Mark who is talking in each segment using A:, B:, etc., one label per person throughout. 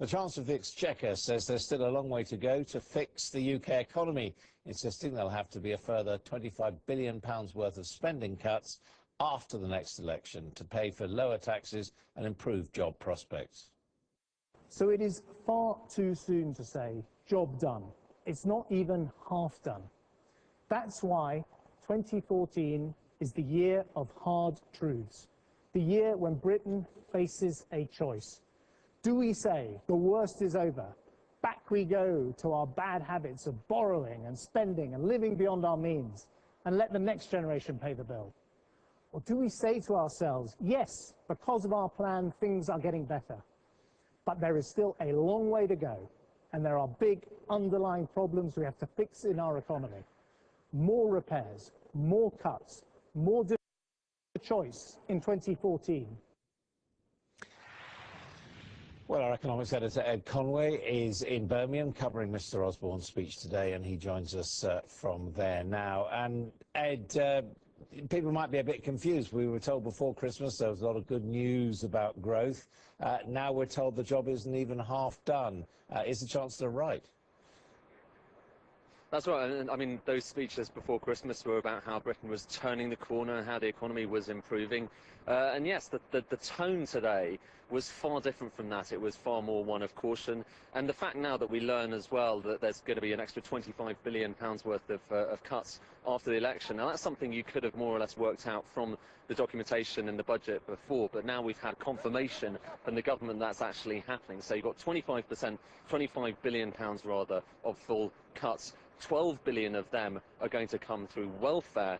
A: The Chancellor of the Exchequer says there's still a long way to go to fix the UK economy, insisting there'll have to be a further £25 billion worth of spending cuts after the next election to pay for lower taxes and improve job prospects.
B: So it is far too soon to say, job done. It's not even half done. That's why 2014 is the year of hard truths, the year when Britain faces a choice. Do we say the worst is over? Back we go to our bad habits of borrowing and spending and living beyond our means and let the next generation pay the bill? Or do we say to ourselves, yes, because of our plan, things are getting better, but there is still a long way to go and there are big underlying problems we have to fix in our economy? More repairs, more cuts, more choice in 2014.
A: Well, our economics editor, Ed Conway, is in Birmingham covering Mr. Osborne's speech today, and he joins us from there now. And, Ed, people might be a bit confused. We were told before Christmas there was a lot of good news about growth. Now we're told the job isn't even half done. Is the Chancellor right?
C: That's right. And I mean, those speeches before Christmas were about how Britain was turning the corner and how the economy was improving. And yes, the tone today was far different from that. It was far more one of caution. And the fact now that we learn as well that there's going to be an extra £25 billion worth of cuts after the election. Now, that's something you could have more or less worked out from the documentation in the budget before. But now we've had confirmation from the government that's actually happening. So you've got 25 billion pounds rather, of full cuts. 12 billion of them are going to come through welfare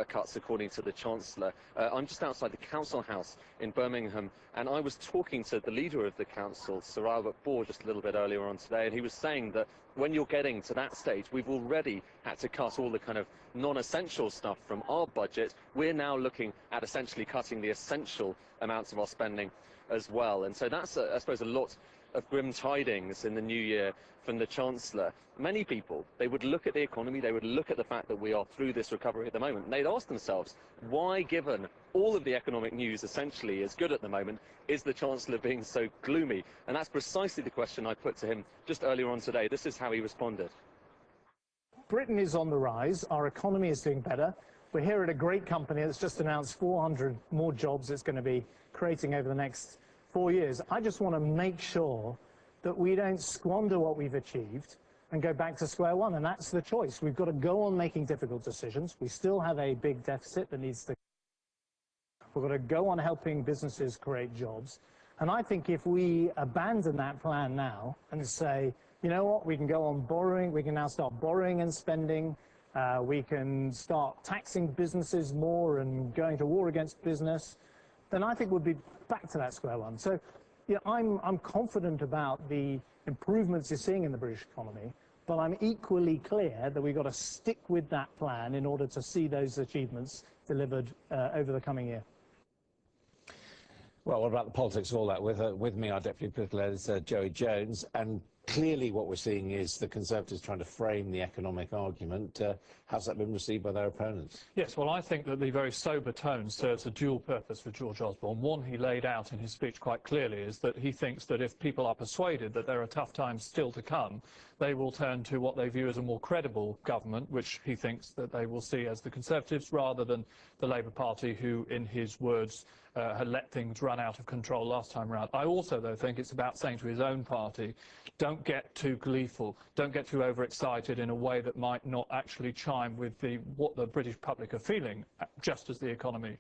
C: cuts, according to the Chancellor. I'm just outside the Council House in Birmingham, and I was talking to the leader of the Council, Sir Albert Bohr, just a little bit earlier on today, and he was saying that when you're getting to that stage, we've already had to cut all the kind of non-essential stuff from our budget. We're now looking at essentially cutting the essential amounts of our spending as well. And so that's, I suppose, a lot of grim tidings in the new year from the Chancellor. Many people, they would look at the economy, they would look at the fact that we are through this recovery at the moment, and they'd ask themselves, why, given all of the economic news essentially is good at the moment, is the Chancellor being so gloomy? And that's precisely the question I put to him just earlier on today. This is how he responded.
B: Britain is on the rise, our economy is doing better. We're here at a great company that's just announced 400 more jobs it's going to be creating over the next 4 years. I just want to make sure that we don't squander what we've achieved and go back to square one, and that's the choice. We've got to go on making difficult decisions. We still have a big deficit that needs to... We've got to go on helping businesses create jobs. And I think if we abandon that plan now and say, you know what, we can go on borrowing, we can now start borrowing and spending, we can start taxing businesses more and going to war against business, then I think we'll be back to that square one. So, yeah, I'm confident about the improvements you're seeing in the British economy, but I'm equally clear that we've got to stick with that plan in order to see those achievements delivered over the coming year.
A: Well, what about the politics of all that? With me, our Deputy Political Editor, Joey Jones, and clearly what we're seeing is the Conservatives trying to frame the economic argument. How's that been received by their opponents?
D: Yes, well, I think that the very sober tone serves a dual purpose for George Osborne. One he laid out in his speech quite clearly is that he thinks that if people are persuaded that there are tough times still to come, they will turn to what they view as a more credible government, which he thinks that they will see as the Conservatives rather than the Labour Party, who, in his words, had let things run out of control last time round. I also, though, think it's about saying to his own party, don't get too gleeful, don't get too overexcited in a way that might not actually chime with what the British public are feeling, just as the economy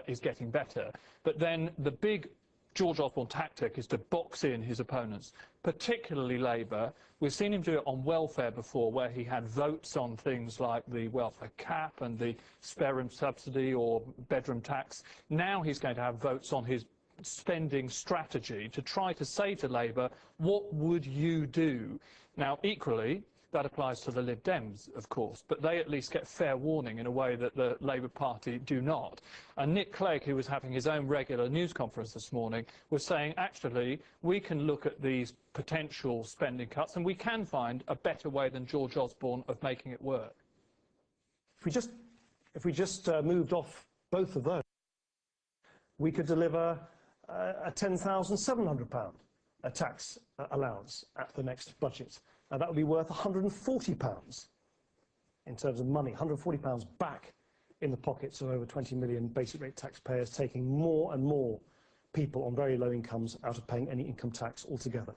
D: is getting better. But then the big George Osborne tactic is to box in his opponents, particularly Labour. We've seen him do it on welfare before, where he had votes on things like the welfare cap and the spare room subsidy or bedroom tax. Now he's going to have votes on his spending strategy to try to say to Labour, what would you do? Now, equally, that applies to the Lib Dems, of course, but they at least get fair warning in a way that the Labour Party do not. And Nick Clegg, who was having his own regular news conference this morning, was saying, actually, we can look at these potential spending cuts and we can find a better way than George Osborne of making it work.
E: If we just moved off both of those, we could deliver a £10,700 tax allowance at the next budget. Now, that would be worth £140 in terms of money, £140 back in the pockets of over 20 million basic rate taxpayers, taking more and more people on very low incomes out of paying any income tax altogether.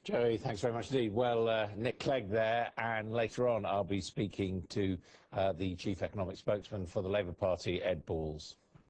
A: Joey, thanks very much indeed. Well, Nick Clegg there, and later on I'll be speaking to the Chief Economic Spokesman for the Labour Party, Ed Balls.